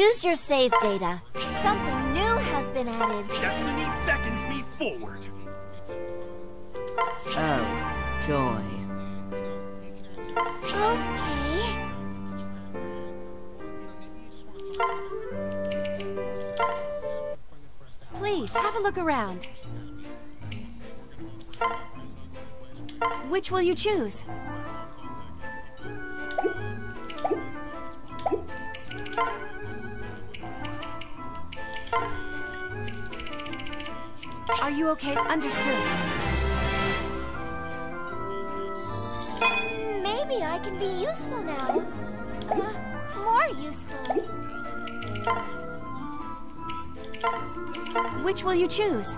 Choose your save data. Something new has been added. Destiny beckons me forward. Oh, joy. Okay. Please, have a look around. Which will you choose? Are you okay? Understood. Maybe I can be useful now. More useful. Which will you choose?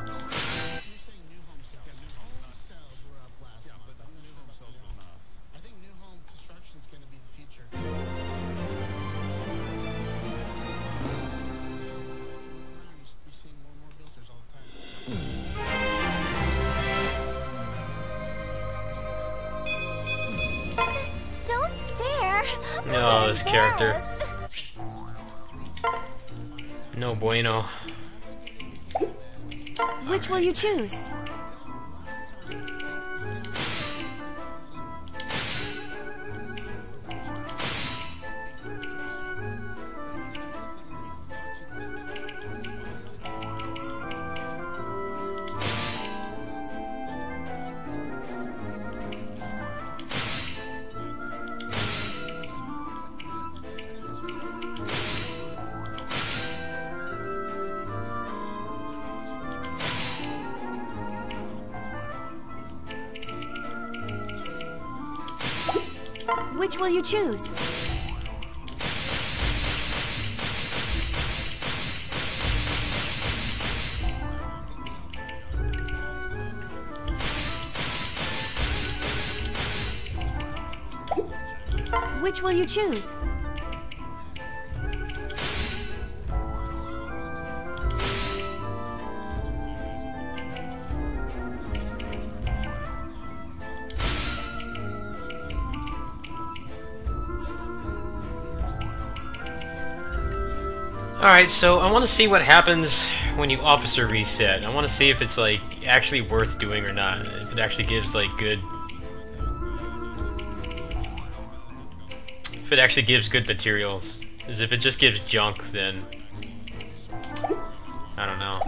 Don't stare. No, this character. No bueno. Which will you choose? Which will you choose? Which will you choose? Alright, so I want to see what happens when you officer reset. I want to see if it's, like, actually worth doing or not. If it actually gives, like, good... If it actually gives good materials. Because if it just gives junk, then... I don't know.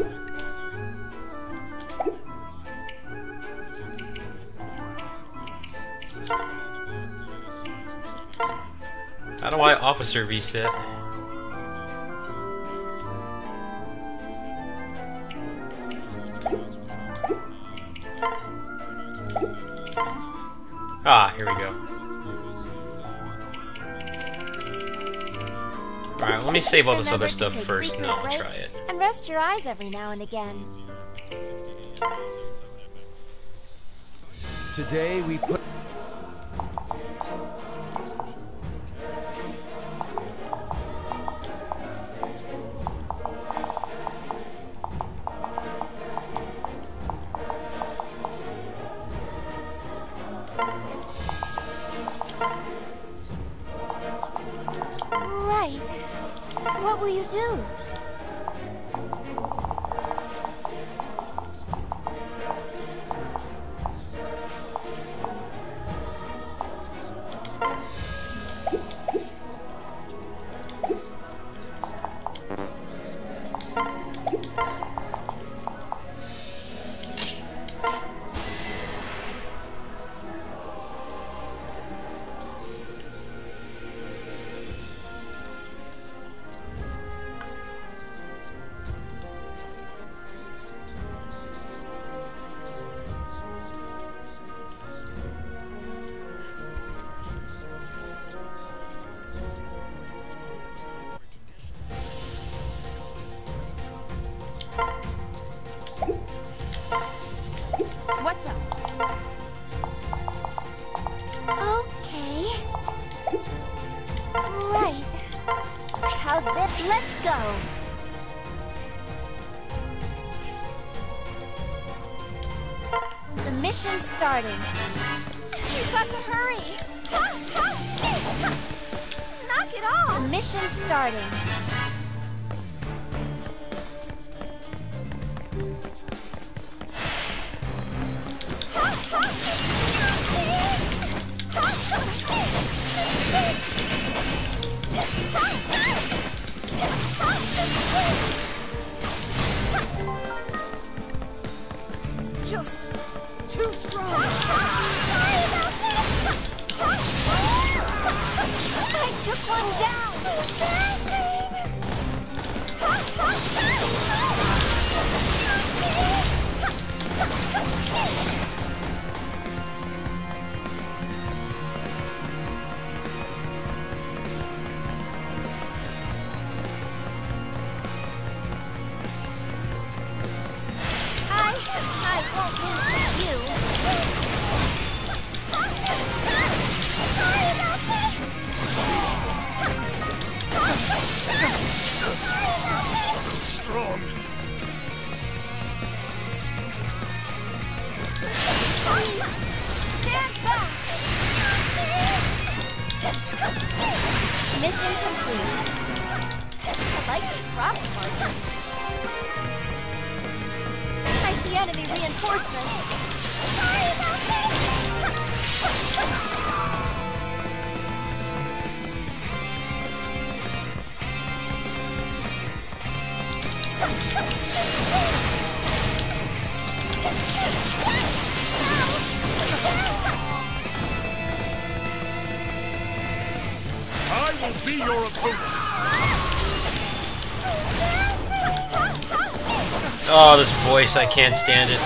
How do I officer reset? Ah, here we go. Alright, let me save all this other stuff first, and then I'll try it. And rest your eyes every now and again. Today we put... Right. What will you do? What's up? Okay. Right. How's this? Let's go. The mission's starting. You've got to hurry. Knock it off. The mission's starting. Too strong. I took one down. I won't lose to you. So strong. Please, stand back. Mission complete. I like these profit margins. I see enemy reinforcements. I will be your opponent. Oh, this voice, I can't stand it.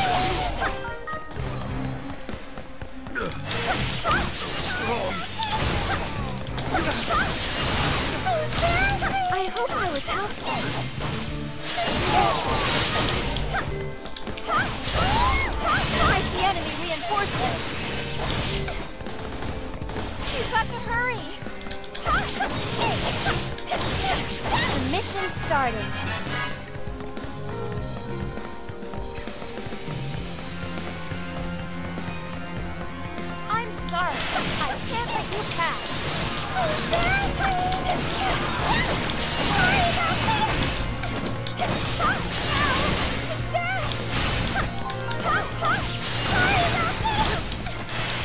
So strong. I hope I was helpful. I see enemy reinforcements. You've got to hurry. The mission's starting. I'm sorry. I can't let you pass.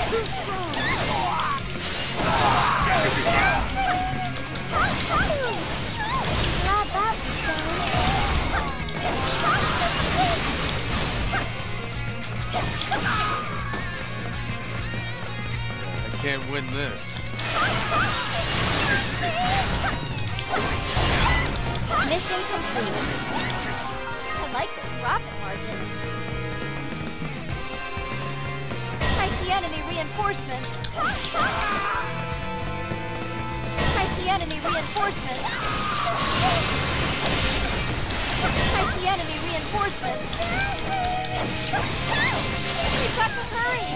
Too strong. Glad that's I can't win this. Mission complete. I like those profit margins. I see enemy reinforcements. I see enemy reinforcements. I see enemy reinforcements. We've got to hurry.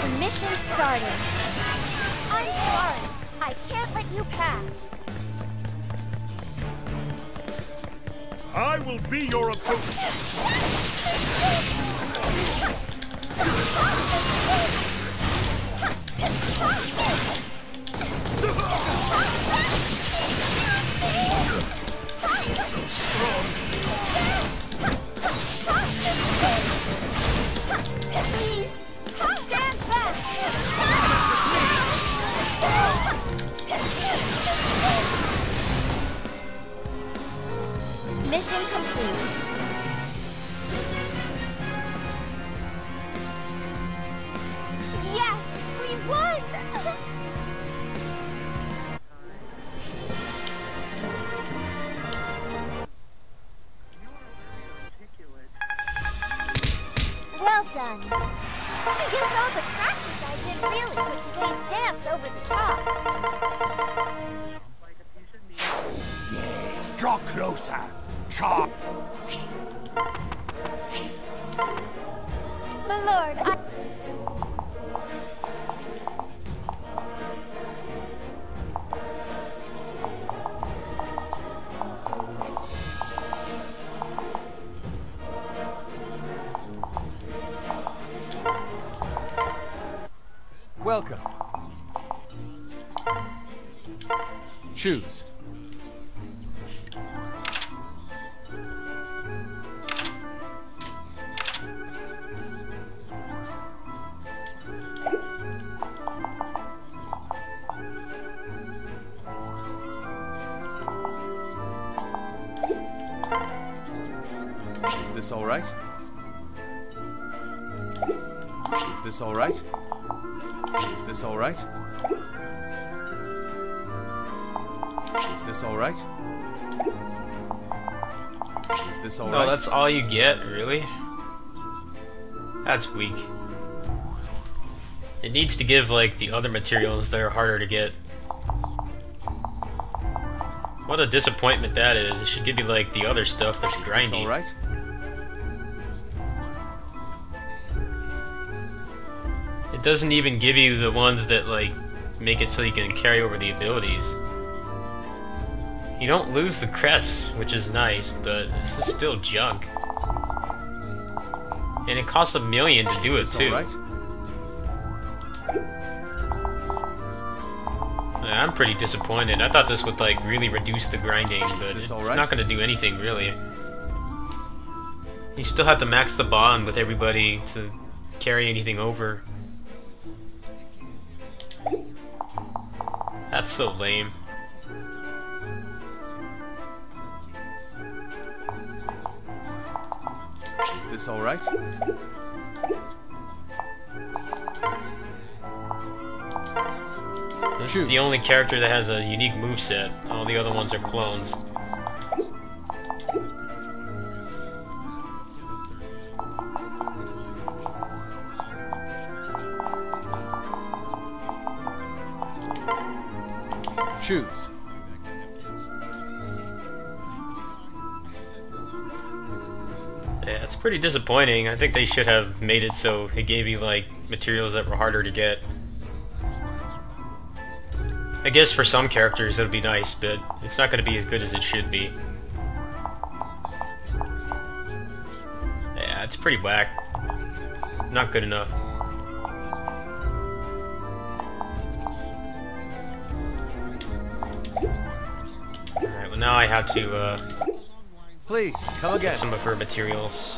The mission's starting. I'm sorry. I can't let you pass. I will be your opponent. So strong. Please, stand back. Mission complete. Yes, we won! Well done. I guess all the practice I did really put today's dance over the top. Yes, draw closer. Chop. My lord, I... Welcome. Choose. Is this this all right? Is this all right? Is this all right? Is this all right? Is this all right? No, that's all you get, really? That's weak. It needs to give, like, the other materials that are harder to get. What a disappointment that is. It should give you, like, the other stuff that's grindy. Is this all right? It doesn't even give you the ones that, like, make it so you can carry over the abilities. You don't lose the crests, which is nice, but this is still junk. And it costs $1 million to do it, too. Right? I'm pretty disappointed. I thought this would, like, really reduce the grinding, but it's not gonna do anything, really. You still have to max the bond with everybody to carry anything over. That's so lame. Is this all right? This is the only character that has a unique moveset. All the other ones are clones. Choose. Yeah, it's pretty disappointing. I think they should have made it so it gave you, like, materials that were harder to get. I guess for some characters it'll be nice, but it's not going to be as good as it should be. Yeah, it's pretty whack. Not good enough. Alright, well now I have to Please, come again. get some of her materials.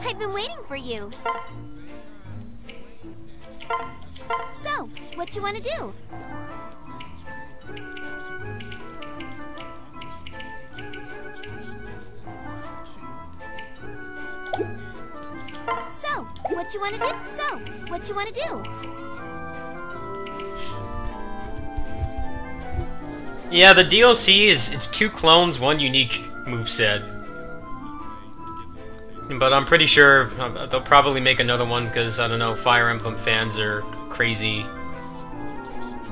I've been waiting for you. So, what you want to do? So, what you want to do? So, what you want to do? Yeah, the DLC it's 2 clones, 1 unique moveset. But I'm pretty sure they'll probably make another one because, I don't know, Fire Emblem fans are crazy.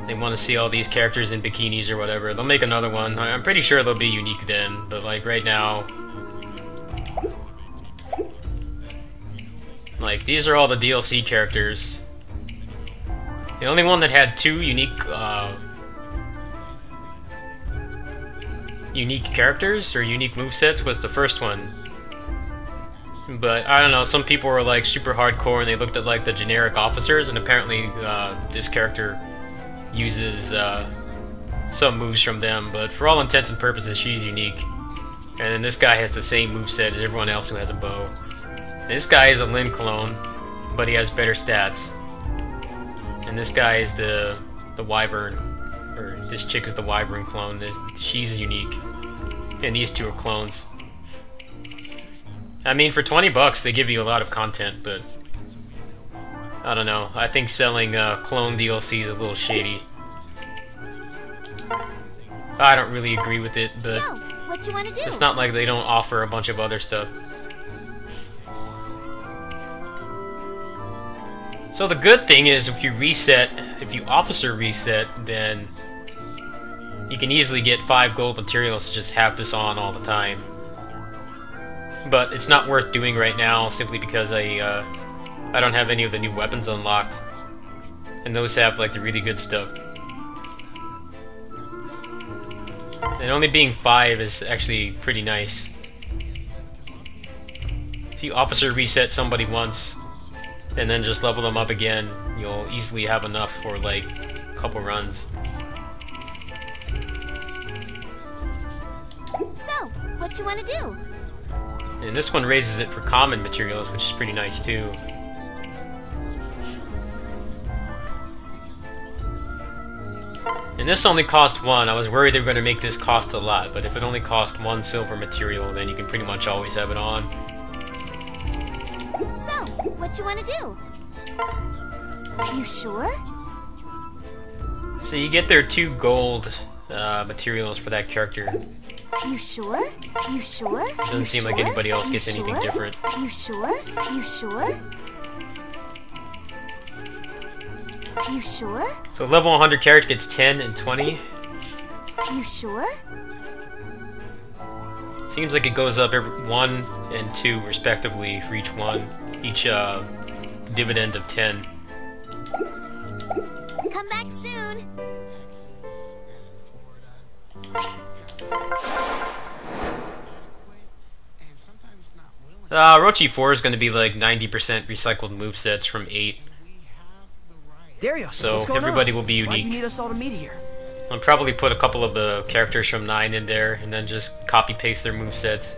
They want to see all these characters in bikinis or whatever. They'll make another one. I'm pretty sure they'll be unique then, but like right now... Like, these are all the DLC characters. The only one that had 2 unique characters or unique movesets was the first one. But I don't know, some people were like super hardcore and they looked at like the generic officers, and apparently this character uses some moves from them, but for all intents and purposes she's unique. And then this guy has the same moveset as everyone else who has a bow. And this guy is a Lin clone, but he has better stats. And this guy is the Wyvern, or this chick is the Wyvern clone. She's unique. And these 2 are clones. I mean, for 20 bucks, they give you a lot of content, but I don't know. I think selling clone DLC is a little shady. I don't really agree with it, but So, what you want to do? it's not like they don't offer a bunch of other stuff. So the good thing is, if you officer reset, then you can easily get 5 gold materials to just have this on all the time. But it's not worth doing right now, simply because I don't have any of the new weapons unlocked. And those have, like, the really good stuff. And only being 5 is actually pretty nice. If you officer reset somebody once, and then just level them up again, you'll easily have enough for, like, a couple runs. So, what you want to do? And this one raises it for common materials, which is pretty nice too. And this only cost 1. I was worried they were going to make this cost a lot, but if it only cost 1 silver material, then you can pretty much always have it on. So, what you want to do? You sure? So you get their 2 gold materials for that character. You sure? You sure? Doesn't seem like anybody else gets anything different. You sure? You sure? You sure? So level 100 character gets 10 and 20. You sure? Seems like it goes up every 1 and 2 respectively for each one. Each dividend of 10. Come back soon. Orochi 4 is going to be like 90% recycled movesets from 8. Darius, So what's going everybody on? will be Why do unique. you need us all to meet here? I'll probably put a couple of the characters from 9 in there and then just copy paste their movesets.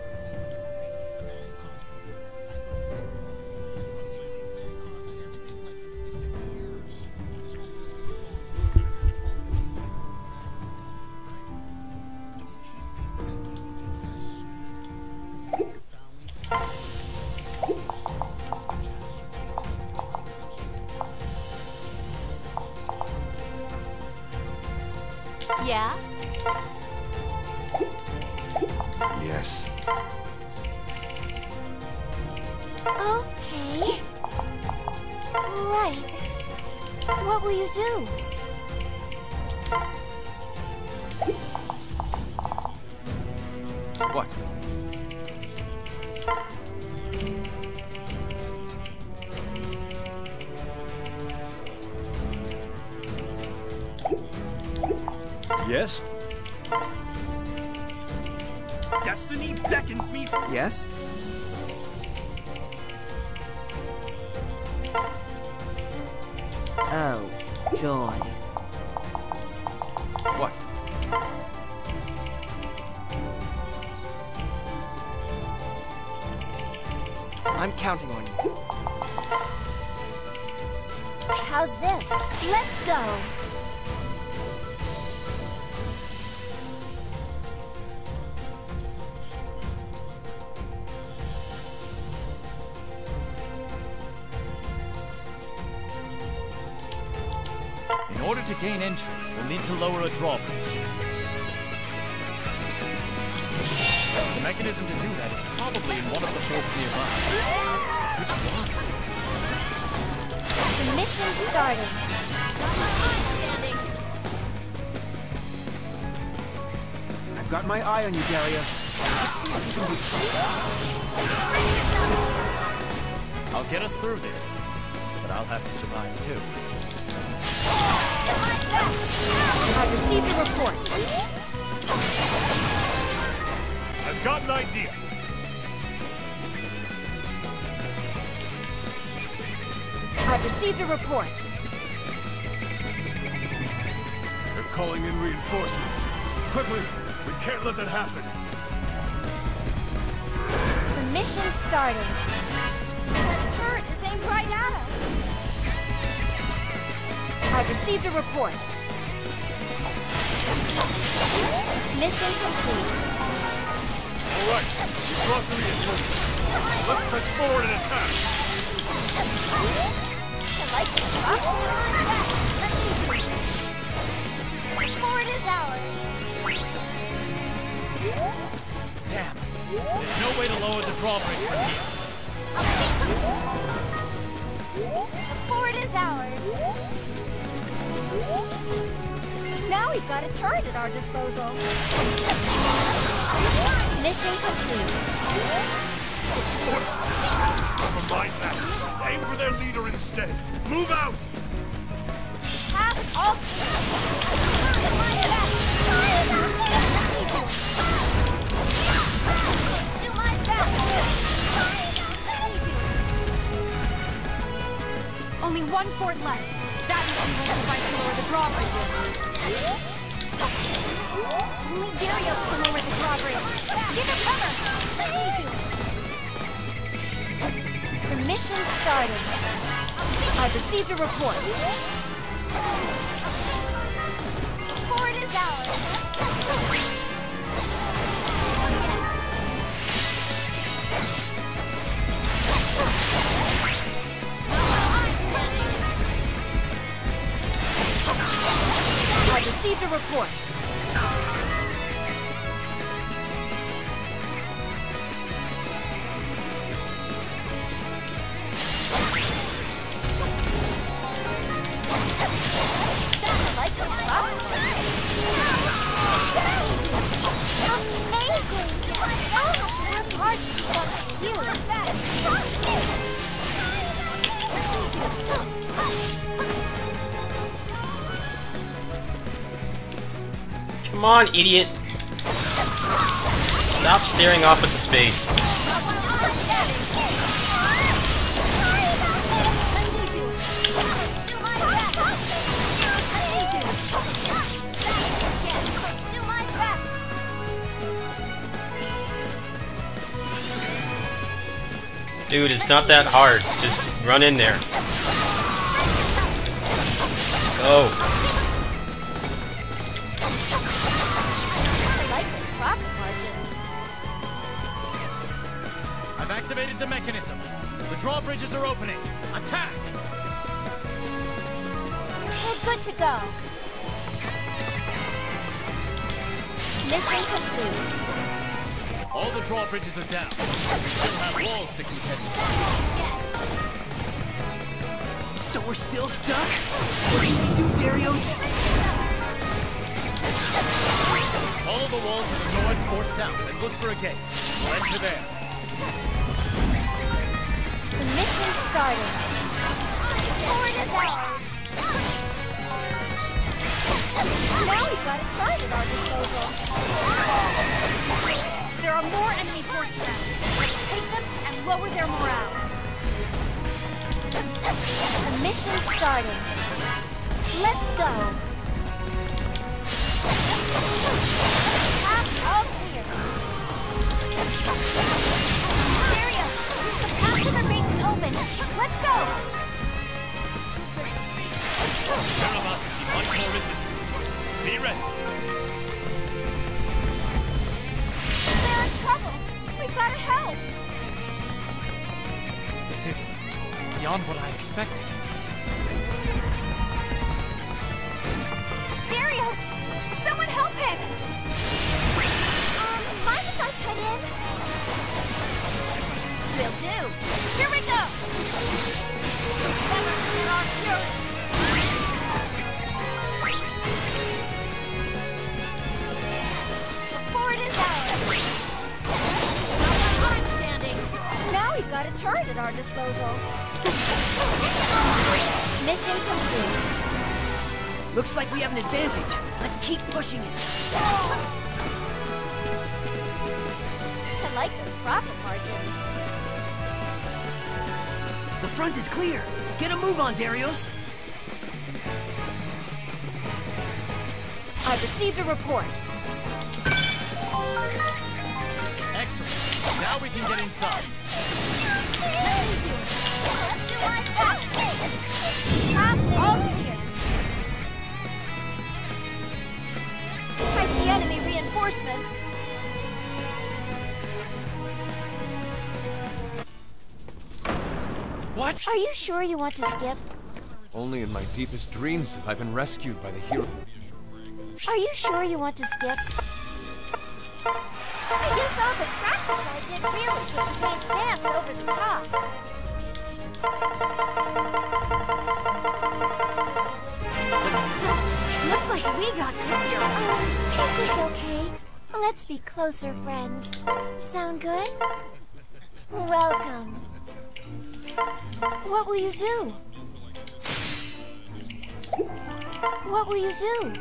Yeah? Yes. Okay. Right. What will you do? What? Yes? Destiny beckons me. Yes? Oh, joy. What? I'm counting on you. How's this? Let's go. In order to gain entry, we'll need to lower a drawbridge. The mechanism to do that is probably in one of the forts nearby. Which one? The mission's starting. I've got my eye on you, Darius. Let's see if you can be trusted. I'll get us through this, but I'll have to survive too. I've received a report. I've got an idea. I've received a report. They're calling in reinforcements. Quickly! We can't let that happen. The mission's starting. That turret is aimed right at us. I've received a report. Mission complete. All right, we brought the reinforcements. Let's press forward and attack. I like this rock. The fort is ours. Damn! There's no way to lower the drawbridge from here. The fort is ours. Now we've got a turret at our disposal. Mission complete. What? Never mind that. Aim for their leader instead. Move out! Have it all. Do my best. Only one fort left. That means we will fight to lower the drawbridges. Only Darius can lower the drawbridge. Give him cover. Mission started. I've received a report. Fort is ours. I've received a report. I like those rockets. Amazing! Oh, more parts of you. Come on, idiot! Stop staring off into space. Dude, it's not that hard. Just run in there. Go. I like those profit margins. I've activated the mechanism. The drawbridges are opening. Attack! We're good to go. Mission complete. All the drawbridges are down. We still have walls to contend with. So we're still stuck? What should we do, Darius? Follow the wall to the north or south and look for a gate. We'll enter there. The mission started. Fort is ours. Now we've got a target at our disposal. There are more enemy forts around. Let's take them and lower their morale. The mission started. Let's go. Path all clear. Darius, the path to the base is open. Let's go. We're about to see much more resistance. Be ready. They're in trouble. We've got to help. This is beyond what I expected. Darius, someone help him. Mind if I cut in? Will do. Here we go. Never forget our fury. The fort is ours. I'm standing. Now we've got a turret at our disposal. Mission complete. Looks like we have an advantage. Let's keep pushing it. I like those profit margins. The front is clear. Get a move on, Darius. I've received a report. Excellent. Now we can get inside. Paths all clear. I see enemy reinforcements. What? Are you sure you want to skip? Only in my deepest dreams have I been rescued by the hero. Are you sure you want to skip? I guess all the practice I did really put today's dance over the top. Looks like we got good here. If it's okay, let's be closer friends. Sound good? Welcome. What will you do? What will you do?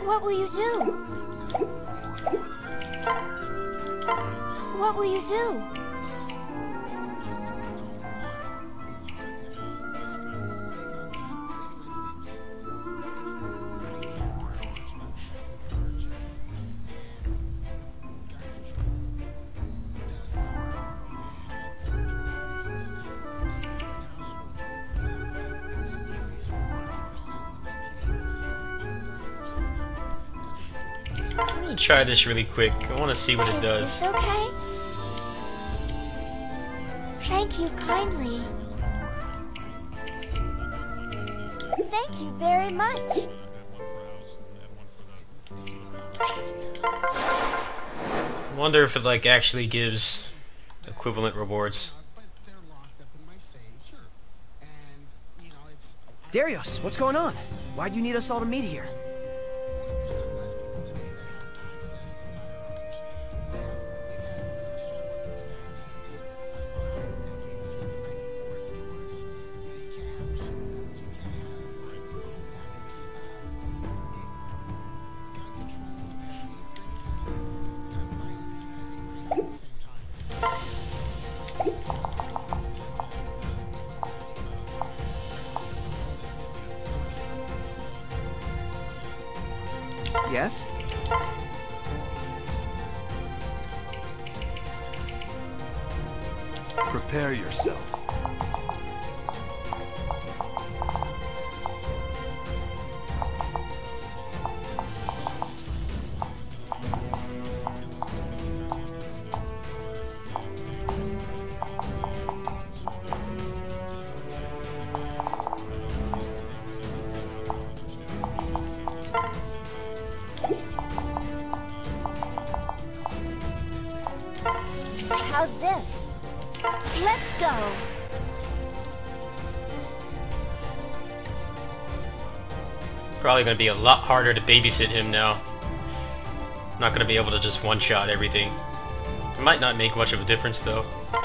What will you do? What will you do? I'm gonna try this really quick. I want to see what it does. Is this okay? Thank you kindly. Thank you very much. I wonder if it like actually gives equivalent rewards. Darius, what's going on? Why do you need us all to meet here? Yes? Prepare yourself. How's this? Let's go. Probably gonna be a lot harder to babysit him now. Not gonna be able to just one-shot everything. It might not make much of a difference though.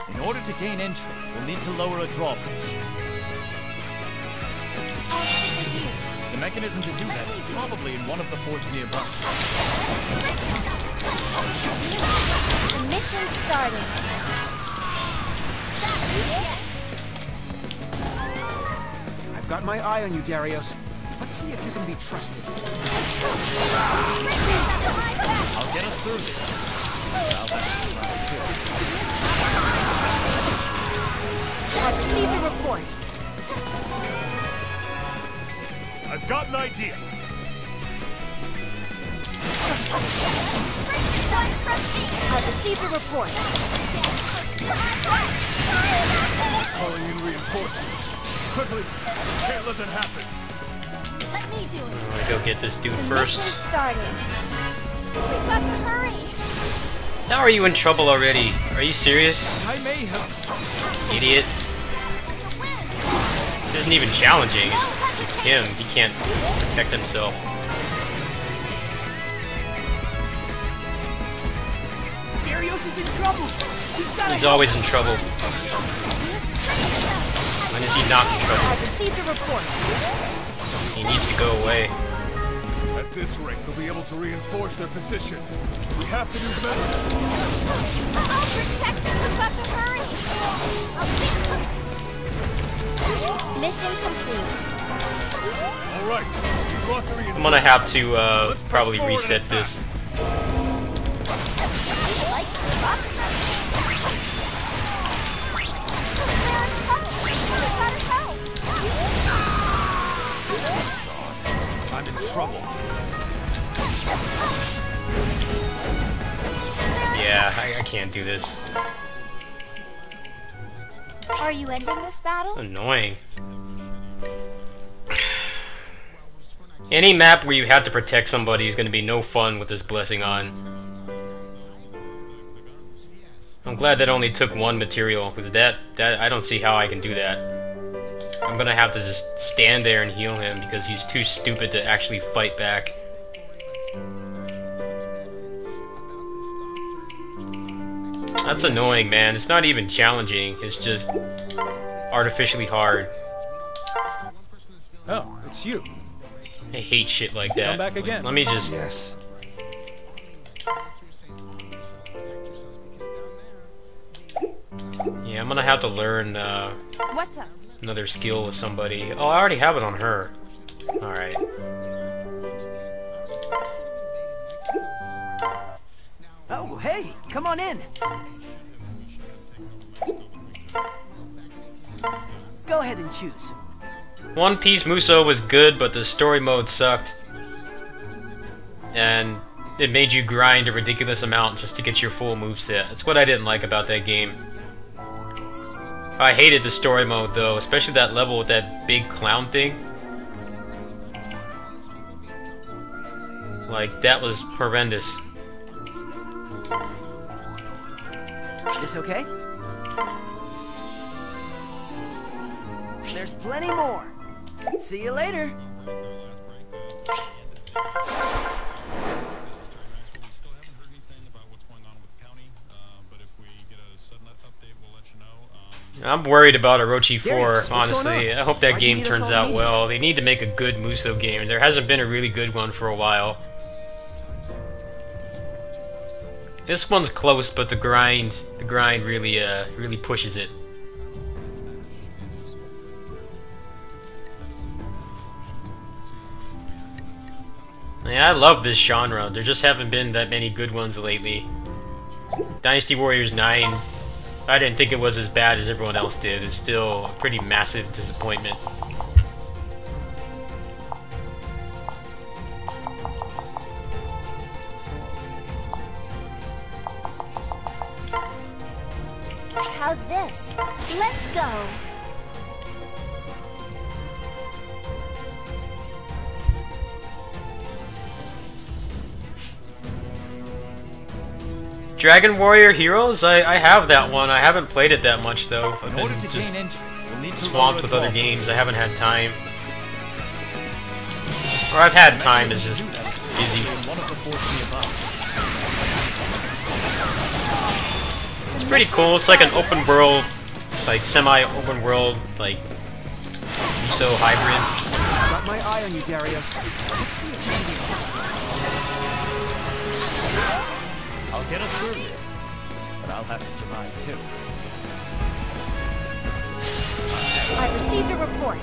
In order to gain entry, we'll need to lower a drawbridge. I'll stick with you. The mechanism to do that is probably in one of the forts nearby. The mission's starting. I've got my eye on you, Darius. Let's see if you can be trusted. I'll get us through this. I'll have to survive too. I've received a report. I've got an idea. I've received a report. Calling in reinforcements. Quickly! Can't let that happen. Let me do it. I'm gonna go get this dude The first. mission's starting. We've got to hurry. How are you in trouble already? Are you serious? I may have... Idiot. It isn't even challenging. It's him. He can't protect himself. Darius is in trouble! He's always in trouble. When is he not in trouble? I've received a report. He needs to go away. At this rate, they'll be able to reinforce their position. We have to do better. I'll protect them. We've got to hurry. Mission complete. All right. We brought the I'm gonna have to probably reset this. This is odd. I'm in trouble. Yeah, I can't do this. Are you ending this battle? Annoying. Any map where you have to protect somebody is going to be no fun with this blessing on. I'm glad that only took one material, because that I don't see how I can do that. I'm going to have to just stand there and heal him because he's too stupid to actually fight back. That's annoying, man. It's not even challenging. It's just artificially hard. Oh, it's you. I hate shit like that. Come back again. Let me just... Yes. Yeah, I'm gonna have to learn What's up? another skill with somebody. Oh, I already have it on her. Alright. Oh, hey, come on in. Go ahead and choose. One Piece Musou was good, but the story mode sucked. And it made you grind a ridiculous amount just to get your full moveset. That's what I didn't like about that game. I hated the story mode though, especially that level with that big clown thing. Like, that was horrendous. This okay? There's plenty more. See you later. I'm worried about Orochi 4, Darius, what's honestly. going on? I hope that Why do you game need us turns all out meeting? well. They need to make a good Musou game. There hasn't been a really good one for a while. This one's close, but the grind really really pushes it. Yeah, I love this genre. There just haven't been that many good ones lately. Dynasty Warriors 9, I didn't think it was as bad as everyone else did. It's still a pretty massive disappointment. How's this? Let's go. Dragon Warrior Heroes? I have that one. I haven't played it that much though. I've In order been to just gain entry, we'll need to swamped lower with a other draw. games. I haven't had time. Or I've had time, it's just busy. One of the forts nearby. It's pretty cool. It's like an open world, like semi-open world, like Musou hybrid. Got my eye on you, Darius. Let's see if you can be trusted. I'll get us through this, but I'll have to survive too. I've received a report.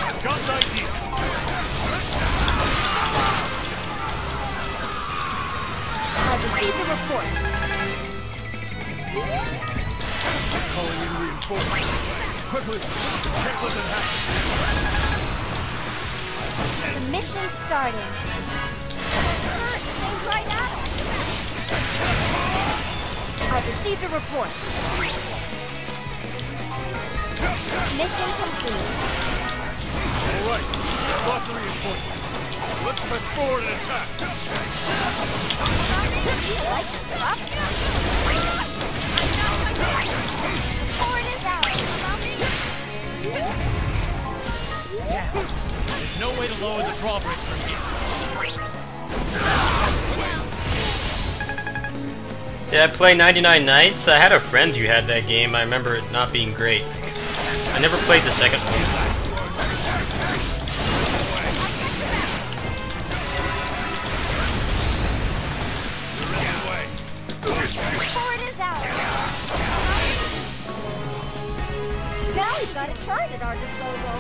I've got an idea. I've received a report. Calling in reinforcements. Quickly, check what had happened. The mission's starting. Things right now. I've received a report. Mission complete. All right, lots of reinforcements. Let's press forward and attack. You like this stuff? Report is out. There's no way to lower the drawbridge from here. Did I play 99 Nights? I had a friend who had that game. I remember it not being great. I never played the second one. Report is out. Now we've got a turret at our disposal.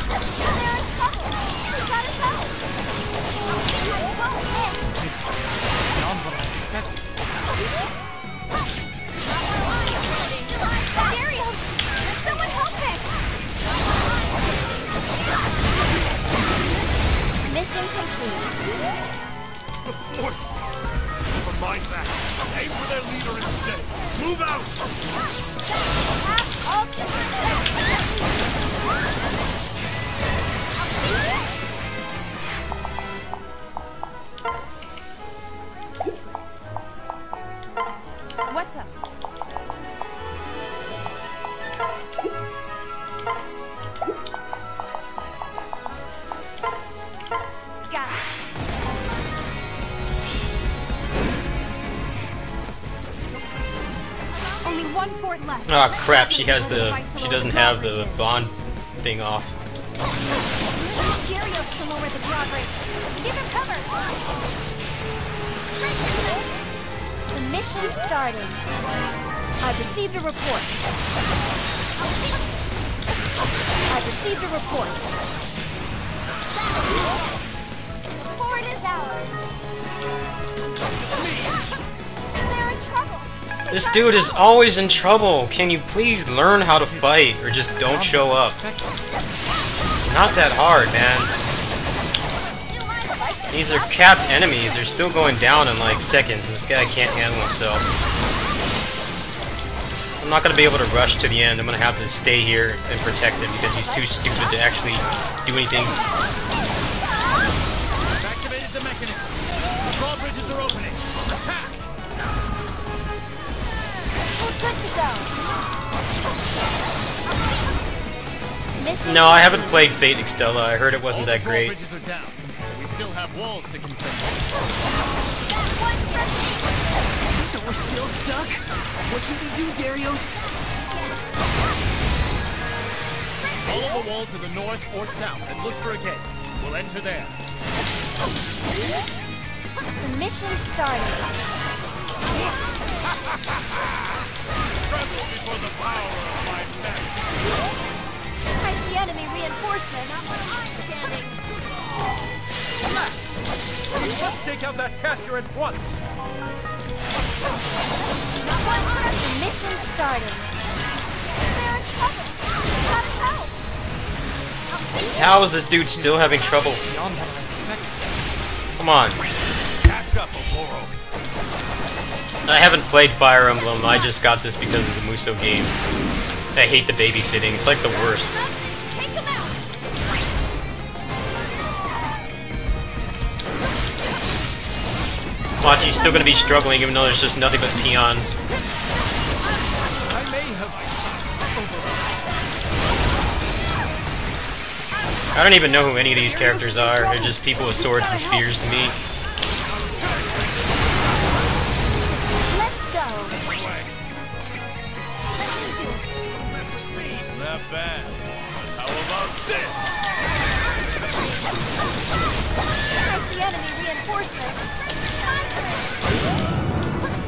They're in trouble. We gotta go. Beyond what I expected. Darius, there's someone helping. Mission complete. The fort! Never mind that. Aim for their leader instead. Move out! What's up? Got it. Only one fort left. Oh crap, she doesn't have the bond thing off. Darius to lower the drawbridge. Give him cover. The The mission started. I've received a report. I've received a report. The fort is ours. They're in trouble. This dude is always in trouble. Can you please learn how to fight, or just don't show up? Not that hard, man. These are capped enemies. They're still going down in like seconds, and this guy can't handle himself. I'm not gonna be able to rush to the end. I'm gonna have to stay here and protect him because he's too stupid to actually do anything. I've activated the mechanism. The drawbridges are opening. Attack! We're good to go. Mission No, I haven't played Fate Extella. I heard it wasn't that great. Drawbridges are down. We still have walls to contend with. So we're still stuck? What should we do, Darius? Follow the wall to the north or south and look for a gate. We'll enter there. The mission started. Tremble before the power of my neck. I see enemy reinforcements. Standing. We must take out that caster at once. The mission started. They're in trouble. Gotta help. How is this dude still having trouble? Beyond what I expected. Come on. Catch up, Okoro. I haven't played Fire Emblem. I just got this because it's a Musou game. I hate the babysitting. It's like the worst. Take them out. Watch, he's still gonna be struggling even though there's just nothing but peons. I may have I don't even know who any of these characters are. They're just people with swords and spears to me. Let's go. Let me do it. Not bad. How about this? I see enemy reinforcements.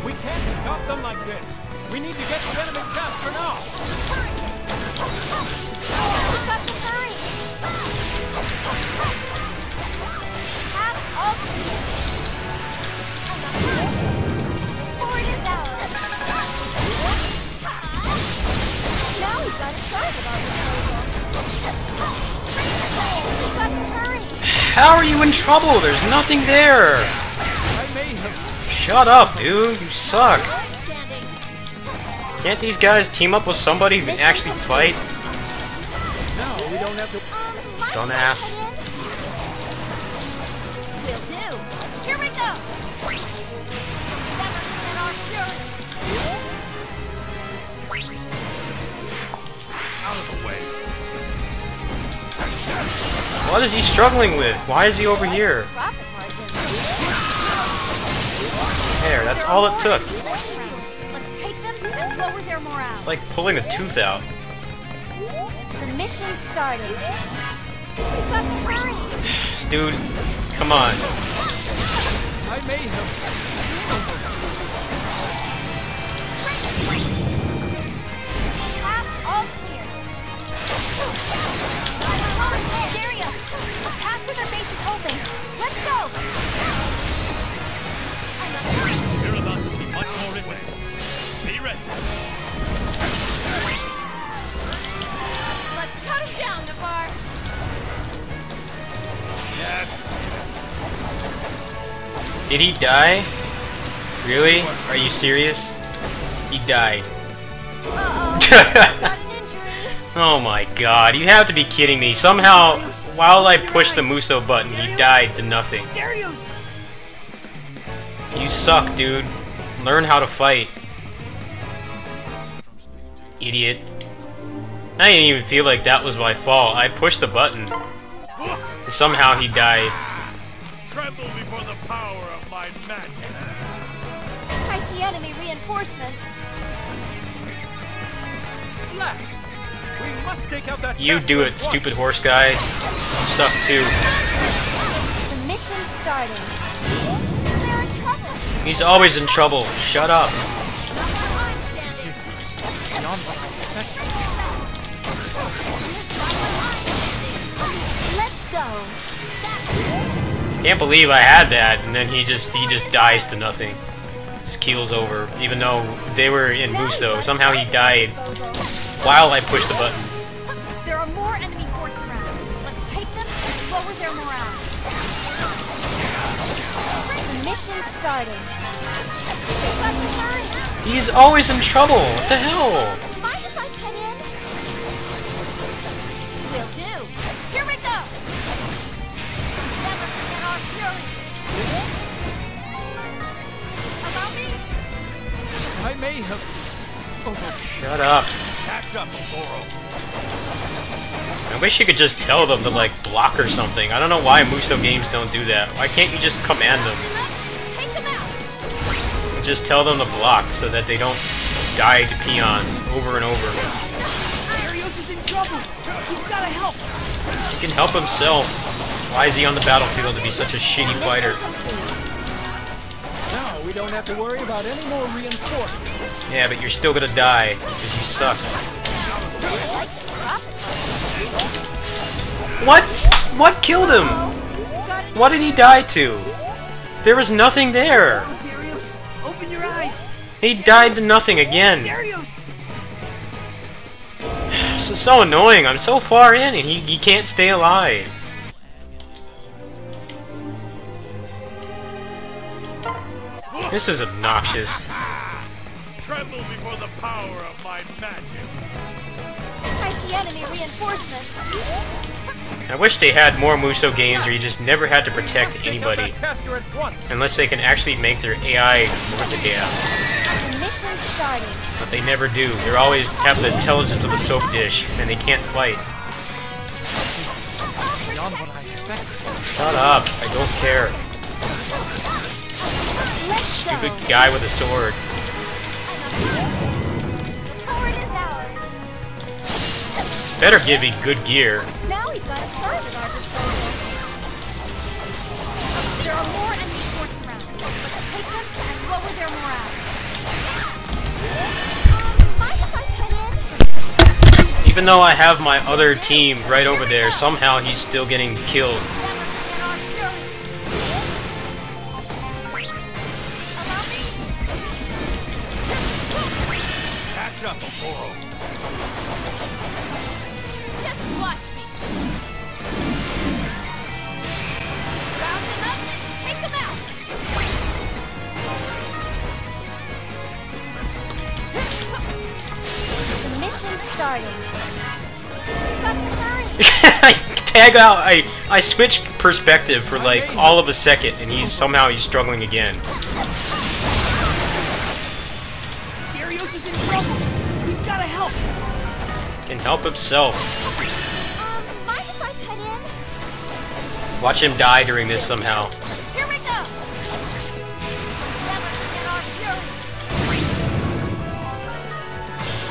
We can't stop them like this. We need to get the enemy caster now. We've got to hurry. Paths all clear. The fort is ours. Now we've got to try it on this puzzle. We've got to hurry. How are you in trouble? There's nothing there. I may have Shut up, dude. You suck. Standing. Can't these guys team up with somebody who can actually fight? No, we don't have to. Dumbass. Will do. Here we go. Never in our fury. Out of the way. What is he struggling with? Why is he over here? Profit margin. There, that's all it took. Let's take them and lower their morale. It's like pulling a tooth out. The mission started. We've got to hurry. Dude, come on. I may have Paths all clear. Darius, the path to their base is open. Let's go. We're about to see much more resistance. Be ready. Let's cut him down, Navarre. Yes. Did he die? Really? Are you serious? He died. Uh-oh. Got an injury. Oh my god, you have to be kidding me. Somehow, while I pushed the Musou button, he died to nothing. Darius! You suck, dude. Learn how to fight. Idiot. I didn't even feel like that was my fault. I pushed the button. Somehow he died. Tremble before the power of my magic. I see enemy reinforcements. Last, we must take out that You caster do at it, once. stupid horse guy. You suck too. The mission started. They're in trouble. He's always in trouble. Shut up. This is beyond what I expected. Let's go. Can't believe I had that, and then he just dies to nothing. His keel's over, even though they were in Musou. Somehow he died while I pushed the button. There are more enemy forts around. Let's take them and lower their morale. The mission's starting. We've got to hurry. He's always in trouble. What the hell? Mind if I cut in? Will do. Here we go. Never forget our fury. Allow me. I may have... Oh, Shut up. Catch up, Goro. I wish you could just tell them to, like, block or something. I don't know why Musou games don't do that. Why can't you just command them? Take them out. Just tell them to block so that they don't die to peons over and over. Darius is in trouble. You've got to help. He can help himself. Why is he on the battlefield to be such a shitty fighter? Now we don't have to worry about any more reinforcements. Yeah, but you're still gonna die, because you suck. What? What killed him? What did he die to? There was nothing there. Darius, open your eyes. He died to nothing again. Darius. This is so annoying. I'm so far in, and he can't stay alive. This is obnoxious. Tremble before the power of my magic. I see enemy reinforcements. I wish they had more Musou games where you just never had to protect anybody. caster at once. Unless they can actually make their AI work the day out. The mission's starting. But they never do. They always have the intelligence of a soap dish, and they can't fight. Beyond what I expected. Shut up. I don't care. Let's Stupid go. guy with a sword. The fort is ours. Better give me good gear. Now we've got a turret at our disposal. There are more enemy forts around. Let's take them and lower their morale. Mind if I cut in? Even though I have my other team right over there, somehow he's still getting killed. Never forget our fury. Allow me. Catch up, Goro. Just watch me. Round them up and take them out. The mission's starting. We've got to hurry. I tag out. I switch perspective for like all of a second, and he's struggling again. Darius is in trouble. We've got to help. Can help himself. Mind if I cut in? Watch him die during this somehow. Here we go. Never forget our fury.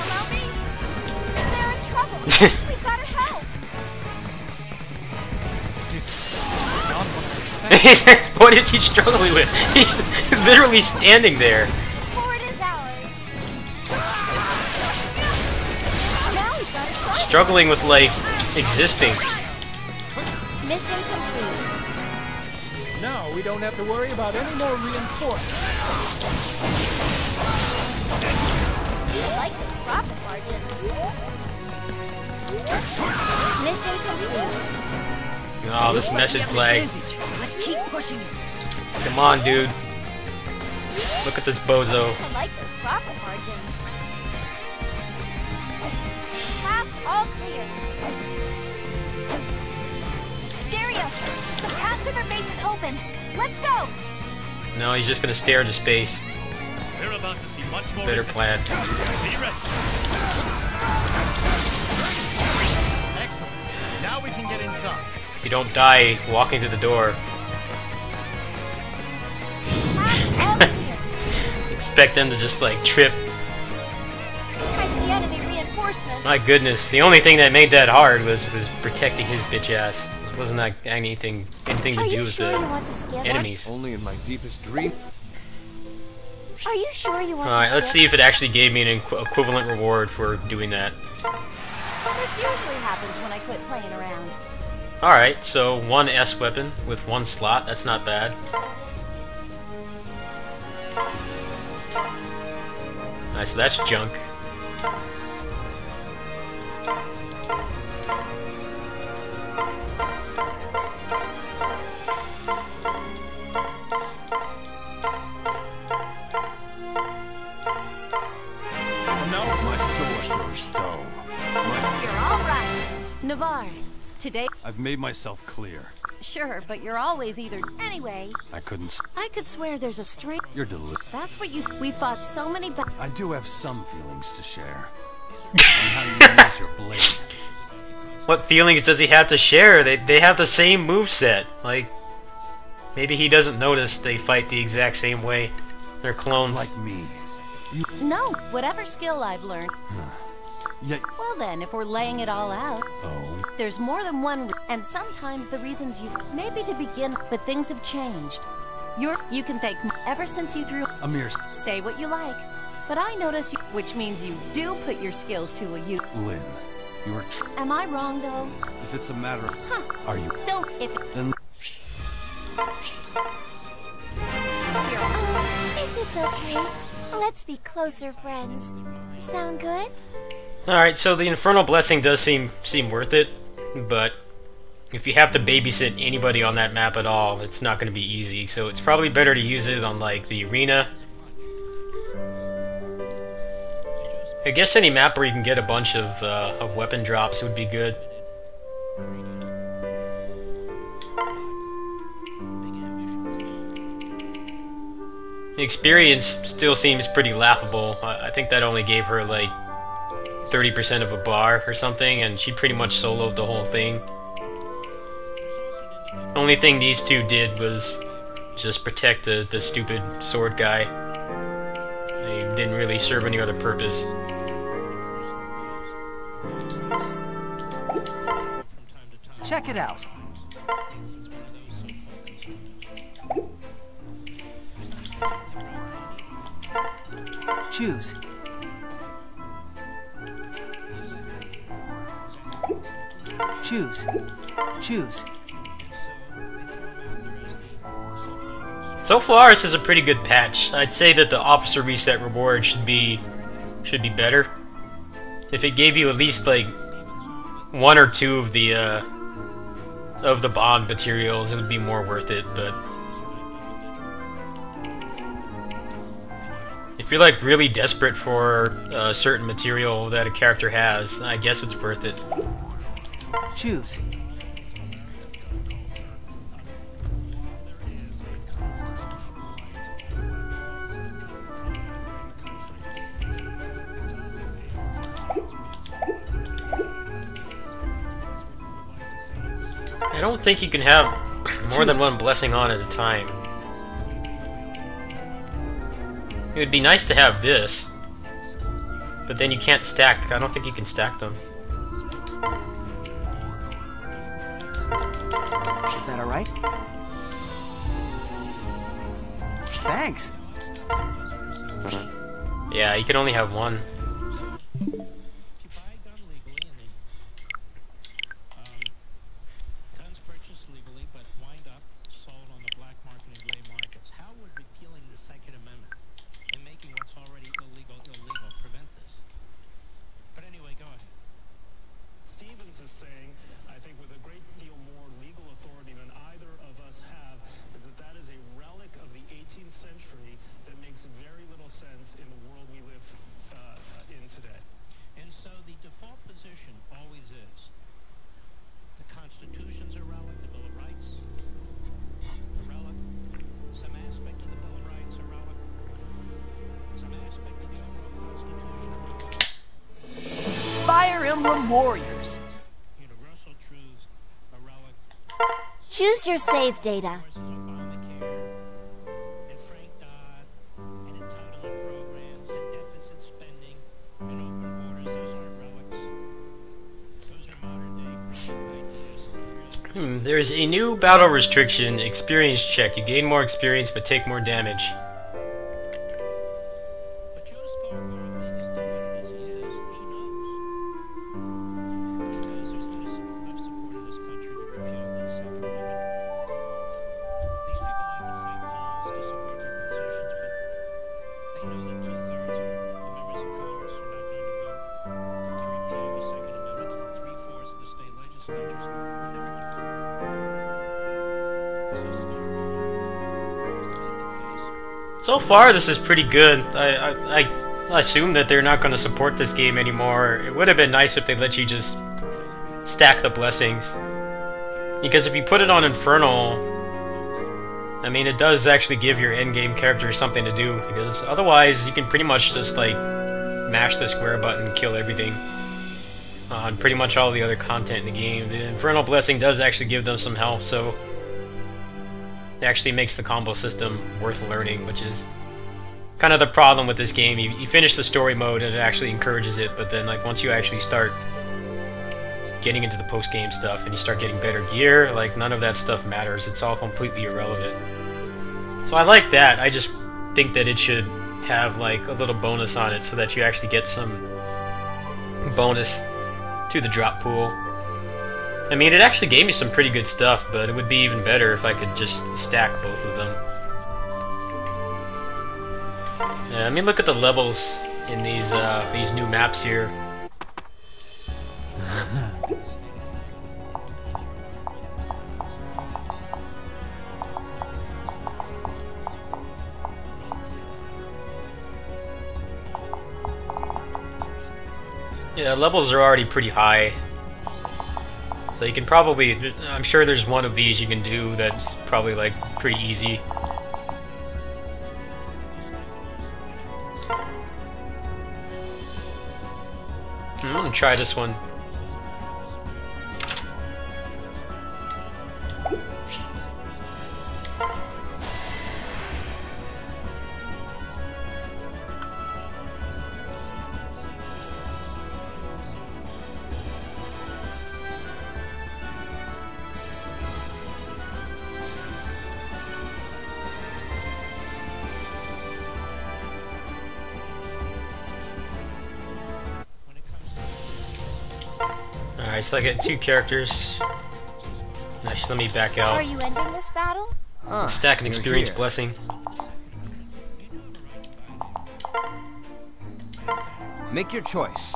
Allow me. They're in trouble. We've got to help. This is beyond what I expected. What is he struggling with? He's literally standing there. The fort is ours. Now we've got a turret. Struggling with, like, existing. Mission complete. Now we don't have to worry about any more reinforcements. I like those profit margins. Mission complete. Oh, this message lag. Let's keep pushing it. Come on, dude. Look at this bozo. I like those profit margins. Path's all clear. Darius, the path to their base is open. Let's go. No, he's just gonna stare into space. We're about to see much more Better resistance. plan. Be ready. Excellent. Now we can get inside. If you don't die walking to the door, Path's all clear. expect them to just, like, trip. I see enemy reinforcements. My goodness, the only thing that made that hard was protecting his bitch ass. It wasn't like anything Are to do you with sure the you want to skip? enemies. Only in my deepest dream. Are you sure you want Alright, to let's see if it actually gave me an equivalent reward for doing that. This usually happens when I quit playing around. Alright, so one S weapon with one slot, that's not bad. Alright, so that's junk. You're all right. Navarre, today... I've made myself clear. Sure, but you're always either... Anyway, I couldn't... I could swear there's a string... You're delicious. That's what you... We fought so many I do have some feelings to share. On how you use your blade. What feelings does he have to share? They have the same moveset. Like, maybe he doesn't notice they fight the exact same way. They're clones. Like me. No, whatever skill I've learned. Yeah. Well then, if we're laying it all out, Oh. there's more than one and sometimes the reasons you've... Maybe to begin, but things have changed. You can thank me ever since you threw... Amir. Say what you like, but I notice you... Which means you do put your skills to a use. Lynn. You are Am I wrong, though? If it's a matter of... Huh. Are you... Don't... If it... Then... If it's okay, let's be closer friends. Sound good? Alright, so the Infernal Blessing does seem worth it, but if you have to babysit anybody on that map at all, it's not going to be easy, so it's probably better to use it on, like, the arena. I guess any map where you can get a bunch of weapon drops would be good. The experience still seems pretty laughable. I think that only gave her, like, 30% of a bar or something, and she pretty much soloed the whole thing. Only thing these two did was just protect the stupid sword guy. They didn't really serve any other purpose. Check it out. Choose. Choose. Choose. So far, this is a pretty good patch. I'd say that the officer reset reward should be better. If it gave you at least like one or two of the bond materials, it would be more worth it. But if you're like really desperate for a certain material that a character has, I guess it's worth it. Choose. I don't think you can have more than one blessing on at a time. It would be nice to have this, but then you can't stack. I don't think you can stack them. Is that alright? Thanks. Yeah, you can only have one. Fire Emblem Warriors. Choose your save data. There's a new battle restriction, experience check. You gain more experience but take more damage. So far, this is pretty good. I assume that they're not going to support this game anymore. It would have been nice if they let you just stack the blessings. Because if you put it on Infernal, I mean, it does actually give your endgame character something to do. Because otherwise, you can pretty much just, like, mash the square button and kill everything. On pretty much all the other content in the game. The Infernal Blessing does actually give them some health, so it actually makes the combo system worth learning, which is kind of the problem with this game. You finish the story mode and it actually encourages it, but then like once you actually start getting into the post-game stuff and you start getting better gear, like none of that stuff matters. It's all completely irrelevant. So I like that. I just think that it should have like a little bonus on it so that you actually get some bonus to the drop pool. I mean, it actually gave me some pretty good stuff, but it would be even better if I could just stack both of them. Yeah, I mean, look at the levels in these new maps here. Yeah, levels are already pretty high. So you can probably, I'm sure there's one of these you can do that's probably like pretty easy. I'm gonna try this one. Alright, so I get 2 characters. Actually, let me back out. Are you ending this battle? Stack an experience here. blessing. Make your choice.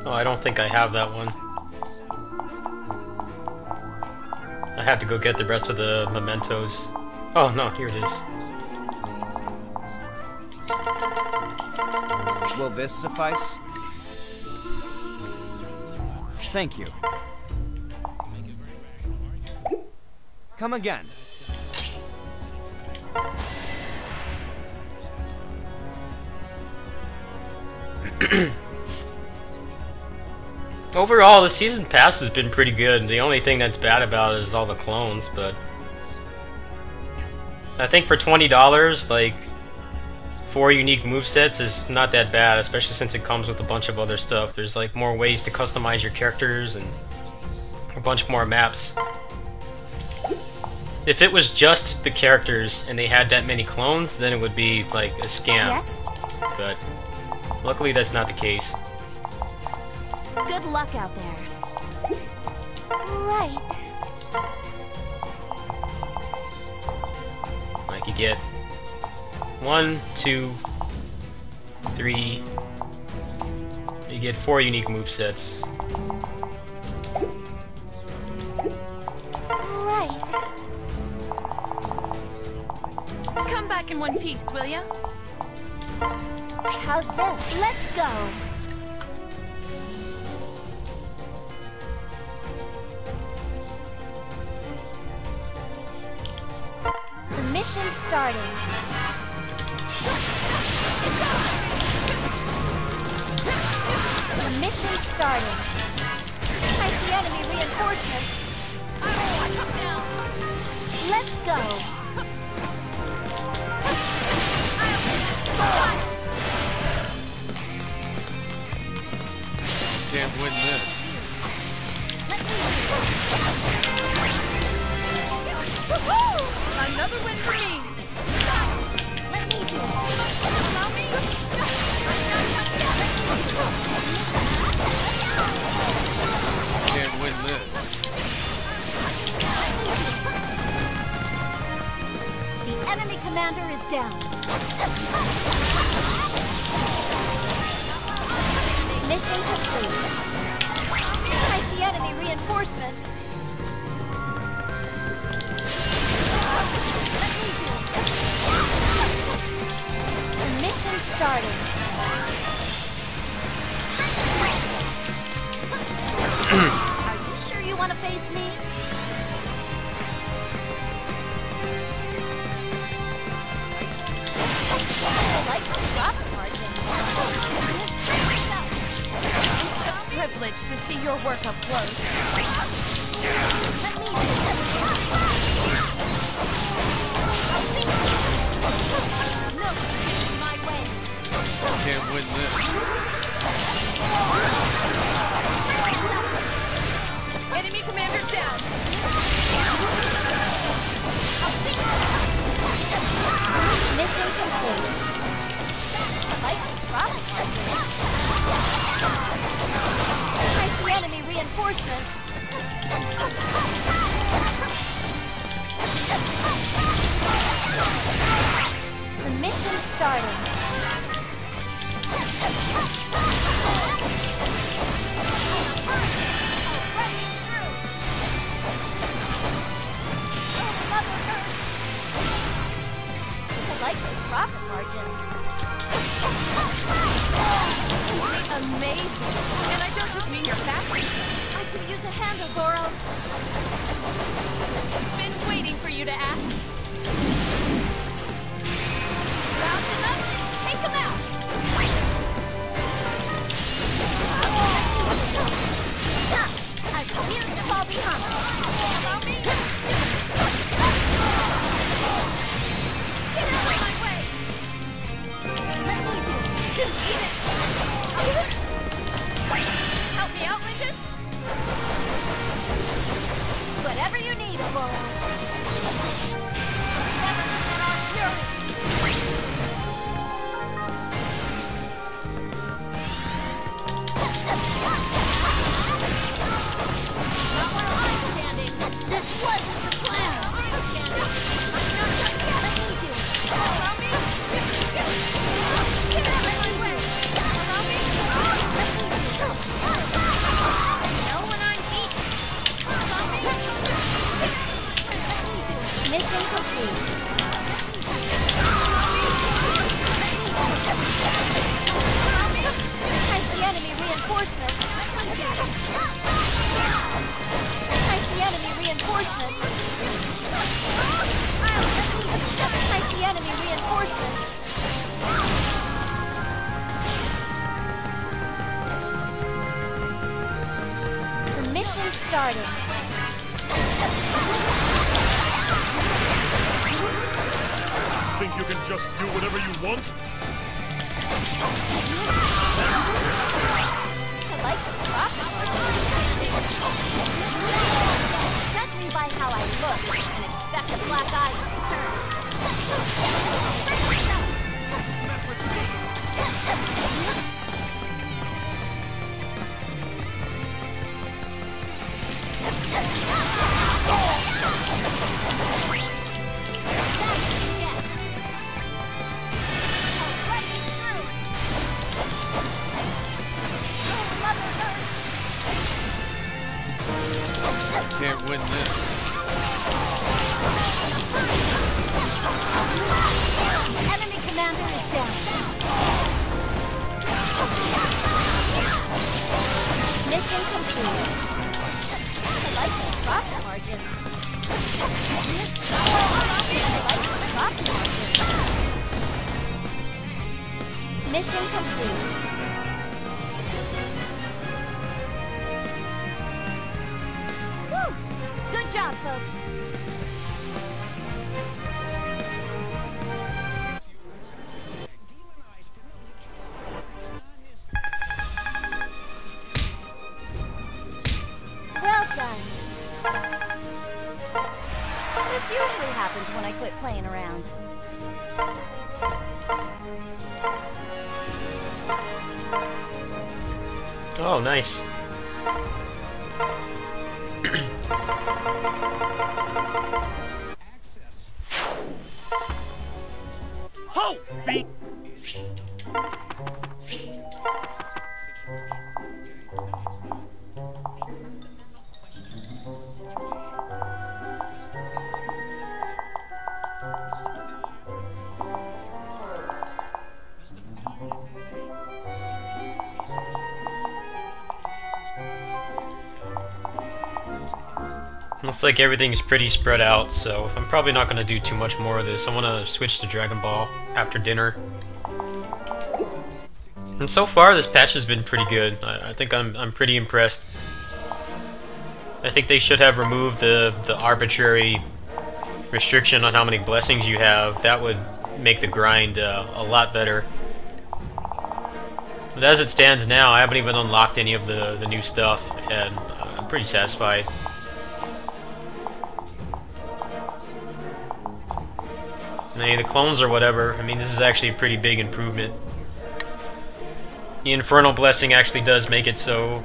Oh, I don't think I have that one. I have to go get the rest of the mementos. Oh, no, here it is. Will this suffice? Thank you. Come again. Overall, the season pass has been pretty good. The only thing that's bad about it is all the clones, but I think for $20, like 4 unique movesets is not that bad, especially since it comes with a bunch of other stuff. There's like more ways to customize your characters and a bunch more maps. If it was just the characters and they had that many clones, then it would be like a scam. Yes? But luckily that's not the case. Good luck out there. Right. Like you get 1, 2, 3. You get 4 unique movesets. Right. Come back in one piece, will ya? How's this? Let's go. The mission's starting. The mission's starting. I see enemy reinforcements. Come down. Let's go. Can't win this. Another win for me. Let me do it. Allow me. Can't win reinforcements. Let me do it. The mission starting. Are you sure you want to face me? I like the profit margins. It's a privilege to see your work up close. Let me do it. No, getting my way. Can't win this. Enemy commander down. Mission complete. I like these profit margins. I see enemy reinforcements. The mission starting. I like those profit margins. Amazing. And I don't just mean your factory. I could use a handle, Goro. Been waiting for you to ask. Round him up and take him out. I refuse to fall behind. Allow me. Get out of my way. Let me do it. Eat it. Help me out, Lucas. Whatever you need, Goro. Never forget our fury. Not where I'm standing. This wasn't the plan. I'm standing. I'm not done yet. Let me do it. Allow me. Get out of my way. Allow me. Let me do it. Know when I'm beaten. Allow me. Let me do it. Mission complete. Allow me. I see enemy reinforcements. I see enemy reinforcements. I see enemy reinforcements. The mission starting. Think you can just do whatever you want? I like this profit margin. Judge me by how I look and expect a black eye in return. Mess with me. Can't win this. Enemy commander is down. Mission complete. I like those profit margins. I like those profit margins. Mission complete. Whew! Good job, folks. Well done. This usually happens when I quit playing around. Oh, nice. Halt! Beat! Looks like everything's pretty spread out, so I'm probably not going to do too much more of this. I want to switch to Dragon Ball after dinner. And so far, this patch has been pretty good. I think I'm pretty impressed. I think they should have removed the arbitrary restriction on how many blessings you have. That would make the grind a lot better. But as it stands now, I haven't even unlocked any of the new stuff, and I'm pretty satisfied. I mean, the clones or whatever, I mean, this is actually a pretty big improvement. The Infernal Blessing actually does make it so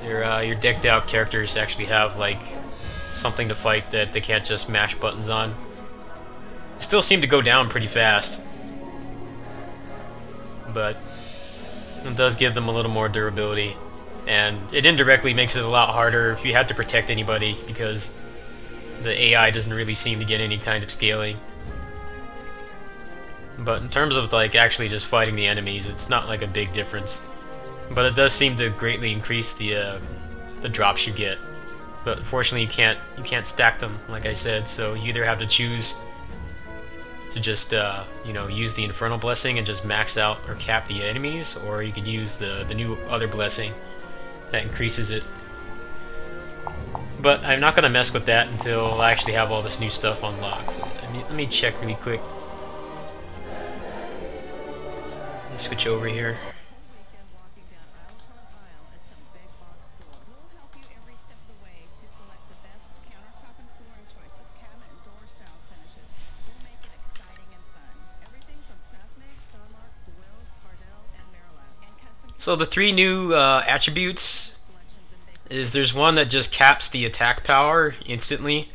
your decked out characters actually have, like, something to fight that they can't just mash buttons on. Still seem to go down pretty fast, but it does give them a little more durability, and it indirectly makes it a lot harder if you have to protect anybody, because the AI doesn't really seem to get any kind of scaling. But in terms of like actually just fighting the enemies, it's not like a big difference. But it does seem to greatly increase the drops you get. But unfortunately, you can't stack them, like I said. So you either have to choose to just you know, use the Infernal Blessing and just max out or cap the enemies, or you could use the new other blessing that increases it. But I'm not gonna mess with that until I actually have all this new stuff unlocked. So, let me check really quick. Let's switch over here. So the three new attributes is there's one that just caps the attack power instantly.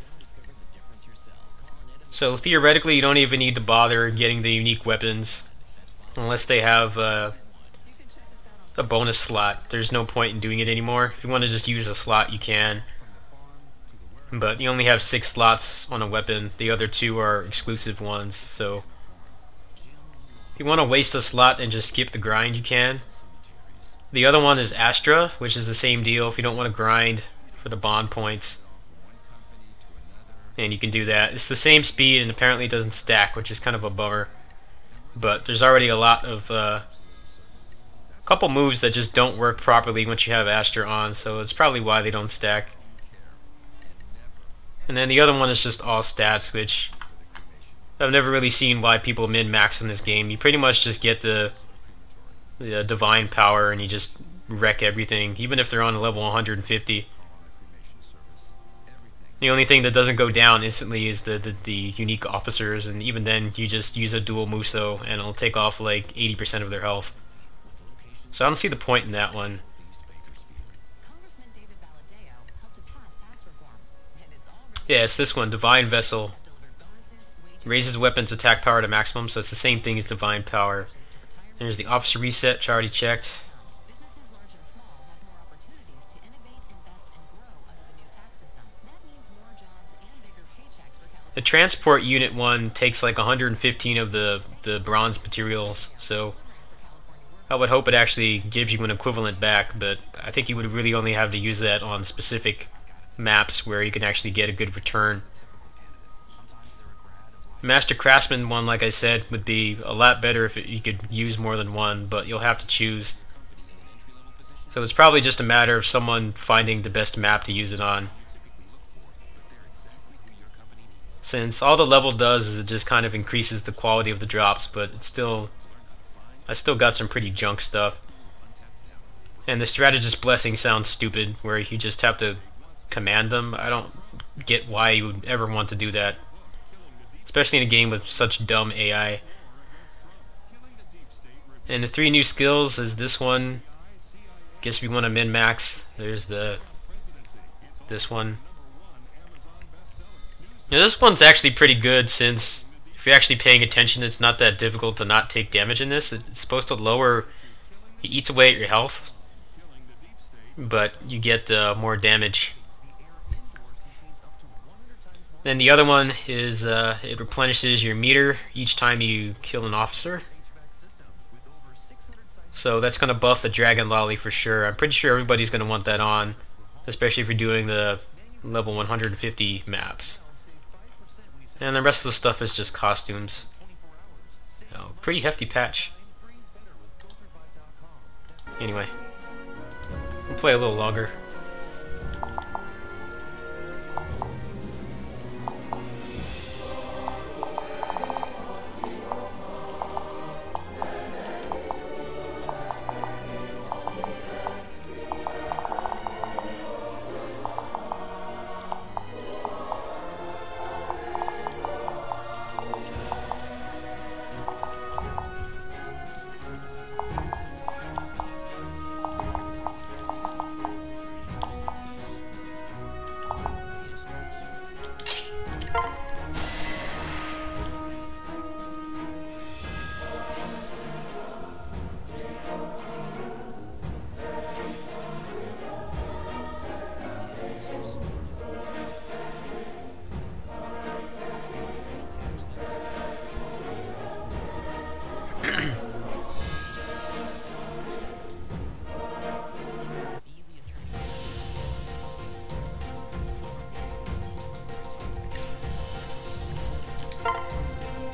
So theoretically you don't even need to bother getting the unique weapons unless they have a bonus slot. There's no point in doing it anymore. If you want to just use a slot, you can. But you only have 6 slots on a weapon. The other 2 are exclusive ones. So if you want to waste a slot and just skip the grind, you can. The other one is Astra, which is the same deal if you don't want to grind for the bond points. And you can do that. It's the same speed and apparently it doesn't stack, which is kind of a bummer. But there's already a lot of couple moves that just don't work properly once you have Astra on, so it's probably why they don't stack. And then the other one is just all stats, which I've never really seen why people min-max in this game. You pretty much just get the divine power and you just wreck everything, even if they're on level 150. The only thing that doesn't go down instantly is the unique officers, and even then you just use a dual Musou and it'll take off like 80% of their health. So I don't see the point in that one. Yeah, it's this one, Divine Vessel. Raises weapons attack power to maximum, so it's the same thing as Divine Power. And there's the Officer Reset, which I already checked. The Transport Unit one takes like 115 of the bronze materials, so I would hope it actually gives you an equivalent back, but I think you would really only have to use that on specific maps where you can actually get a good return. Master Craftsman one, like I said, would be a lot better if you could use more than one, but you'll have to choose. So it's probably just a matter of someone finding the best map to use it on. Since all the level does is it just kind of increases the quality of the drops, but it's still, I still got some pretty junk stuff. And the Strategist Blessing sounds stupid, where you just have to command them. I don't get why you would ever want to do that, especially in a game with such dumb AI. And the 3 new skills is this one. Guess if you want to min-max, there's this one. Now this one's actually pretty good, since if you're actually paying attention, it's not that difficult to not take damage in this. It's supposed to lower, it eats away at your health, but you get more damage. Then the other one is it replenishes your meter each time you kill an officer. So that's going to buff the Dragon Lolly for sure. I'm pretty sure everybody's going to want that on, especially if you're doing the level 150 maps. And the rest of the stuff is just costumes. Oh, pretty hefty patch. Anyway, we'll play a little longer.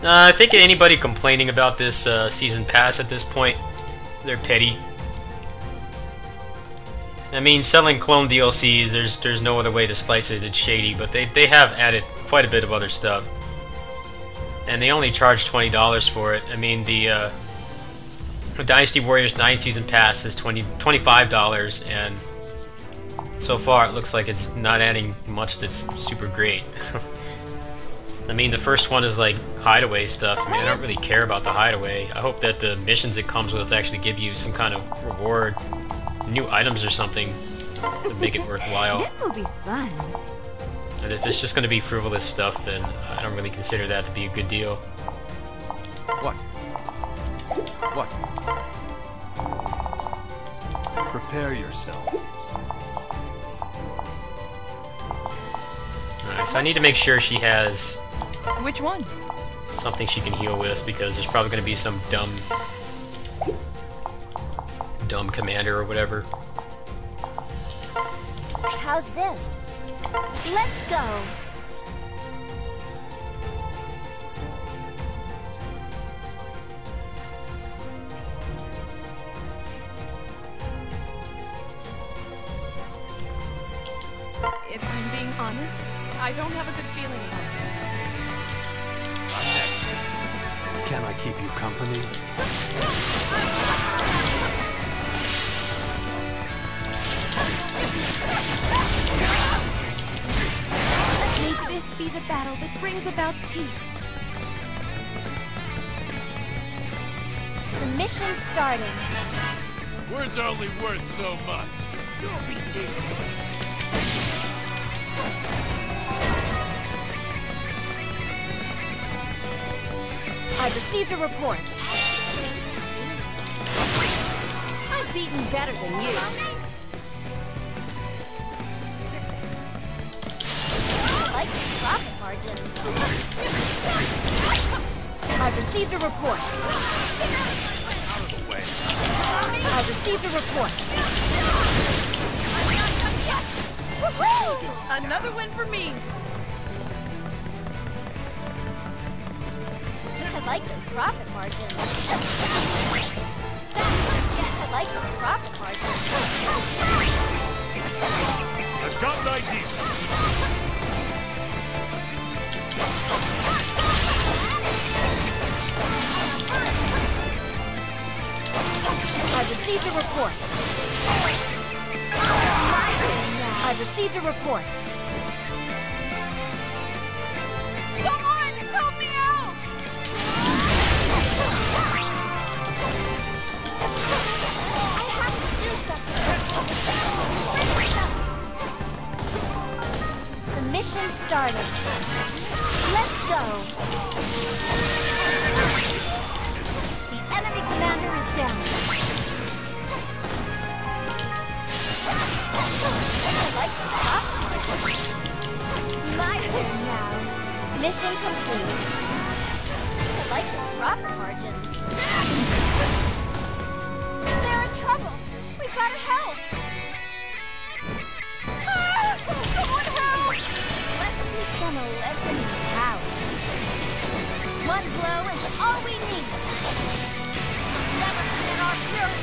I think anybody complaining about this season pass at this point, they're petty. I mean, selling clone DLCs, there's no other way to slice it, it's shady, but they have added quite a bit of other stuff. And they only charge $20 for it. I mean, the Dynasty Warriors 9 season pass is $25, and so far it looks like it's not adding much that's super great. I mean, the first one is like hideaway stuff. I mean, I don't really care about the hideaway. I hope that the missions it comes with actually give you some kind of reward, new items or something to make it worthwhile. This will be fun. And if it's just going to be frivolous stuff, then I don't really consider that to be a good deal. What? What? Prepare yourself. Alright, so I need to make sure she has Which one? something she can heal with, because there's probably going to be some dumb commander or whatever. How's this? Let's go. If I'm being honest, I don't have a good feeling about this. Can I keep you company? May this be the battle that brings about peace. The mission's starting. Words are only worth so much. You'll be equal. I've received a report. I've beaten better than you. I like the profit margins. I've received a report. Out of the way. I've received a report. Another win for me. I like those profit margins. I like those profit margins. I've got an idea. I've received a report. I've received a report. Someone help me out! I have to do something. The mission started. Let's go. The enemy commander is down. I like this top. My turn now. Mission complete. I like those profit margins. They're in trouble. We've got to help. Someone help! him a lesson in power. One blow is all we need. Never forget our fury.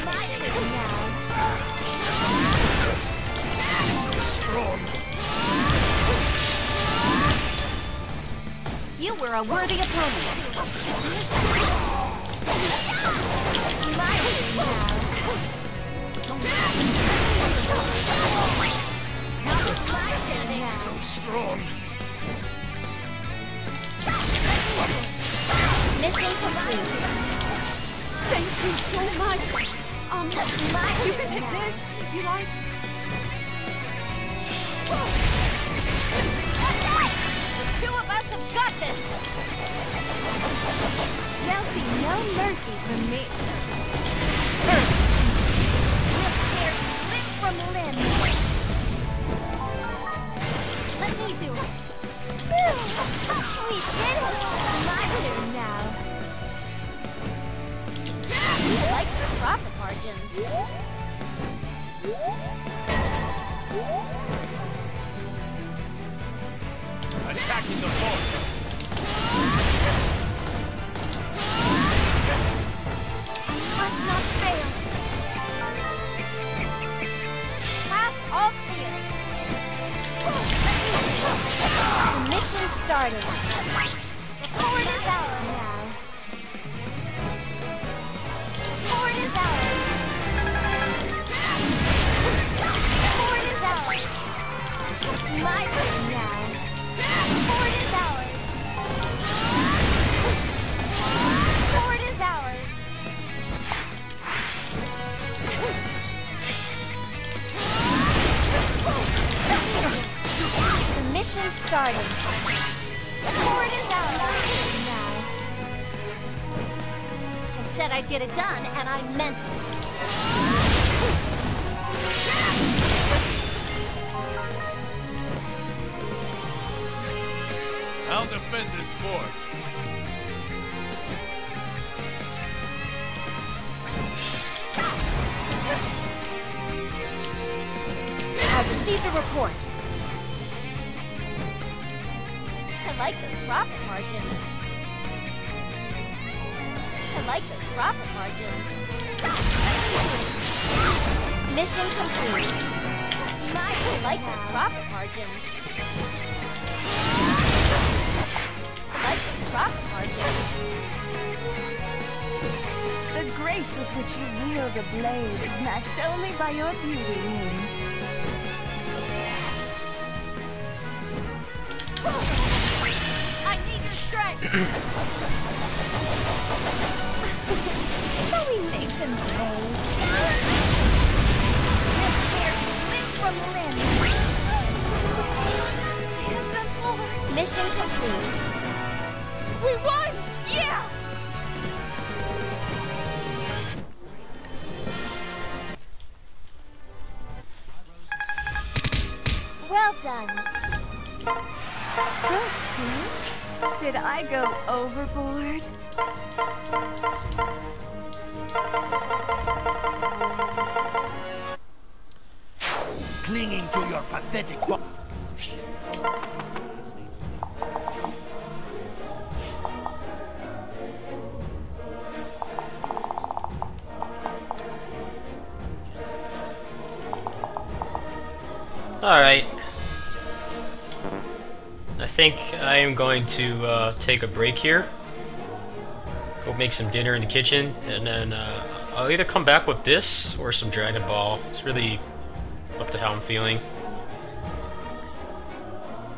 My turn now. So strong. You were a worthy opponent. My turn now. My turn now. So strong. Mission complete. Thank you so much. You can take this if you like. The two of us have got this. They'll see no mercy from me. Earth. We'll tear limb from limb. Let me do it. We did it. My turn now. I like those profit margins. Attacking the fort. Must not fail. Paths all clear. The mission started. The fort is ours now. The fort is ours. The fort is ours. My turn now. The fort is ours. The fort is ours. The mission started. The fort is ours now. I said I'd get it done, and I meant it. I'll defend this fort. I've received a report. I like those profit margins. I like those profit margins. Mission complete. I like those profit margins. I like those profit margins. The grace with which you wield a blade is matched only by your beauty, Ning. I need your strength. Shall we make them pay? We'll tear limb from limb. They have done more. Mission complete. We won! Yeah! Well done. First, please. Did I go overboard? Clinging to your pathetic Alright. I think I am going to take a break here. Go make some dinner in the kitchen, and then I'll either come back with this or some Dragon Ball. It's really up to how I'm feeling.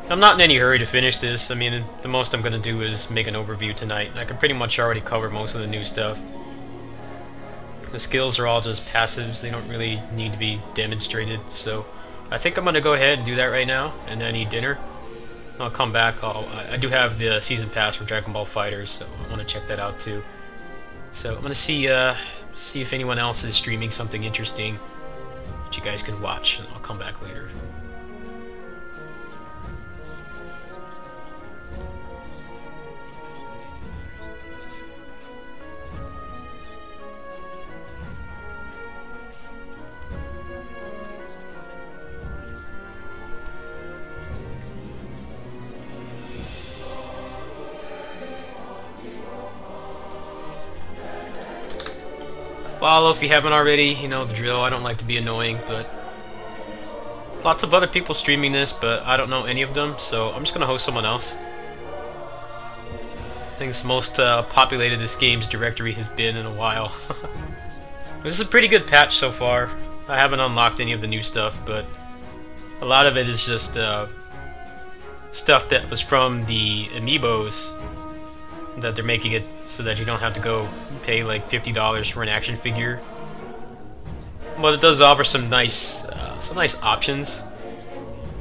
I'm not in any hurry to finish this. I mean, the most I'm going to do is make an overview tonight. I can pretty much already cover most of the new stuff. The skills are all just passives. They don't really need to be demonstrated, so I think I'm going to go ahead and do that right now, and then eat dinner. I'll come back. I do have the season pass for Dragon Ball FighterZ, so I want to check that out too. So I'm going to see if anyone else is streaming something interesting that you guys can watch, and I'll come back later. follow if you haven't already. You know the drill. I don't like to be annoying, but lots of other people streaming this, but I don't know any of them, so I'm just gonna host someone else. I think it's the most populated this game's directory has been in a while. This is a pretty good patch so far. I haven't unlocked any of the new stuff, but a lot of it is just stuff that was from the amiibos that they're making it so that you don't have to go pay like $50 for an action figure. But it does offer some nice options.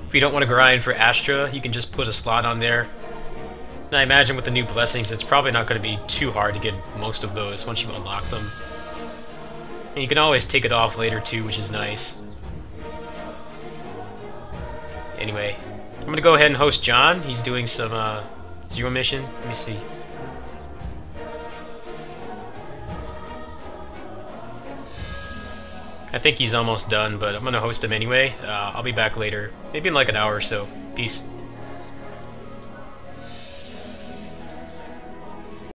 If you don't want to grind for Astra, you can just put a slot on there. And I imagine with the new blessings, it's probably not going to be too hard to get most of those once you unlock them. And you can always take it off later too, which is nice. Anyway, I'm going to go ahead and host John. He's doing some Zero mission. Let me see. I think he's almost done, but I'm going to host him anyway. I'll be back later. Maybe in like an hour or so. Peace.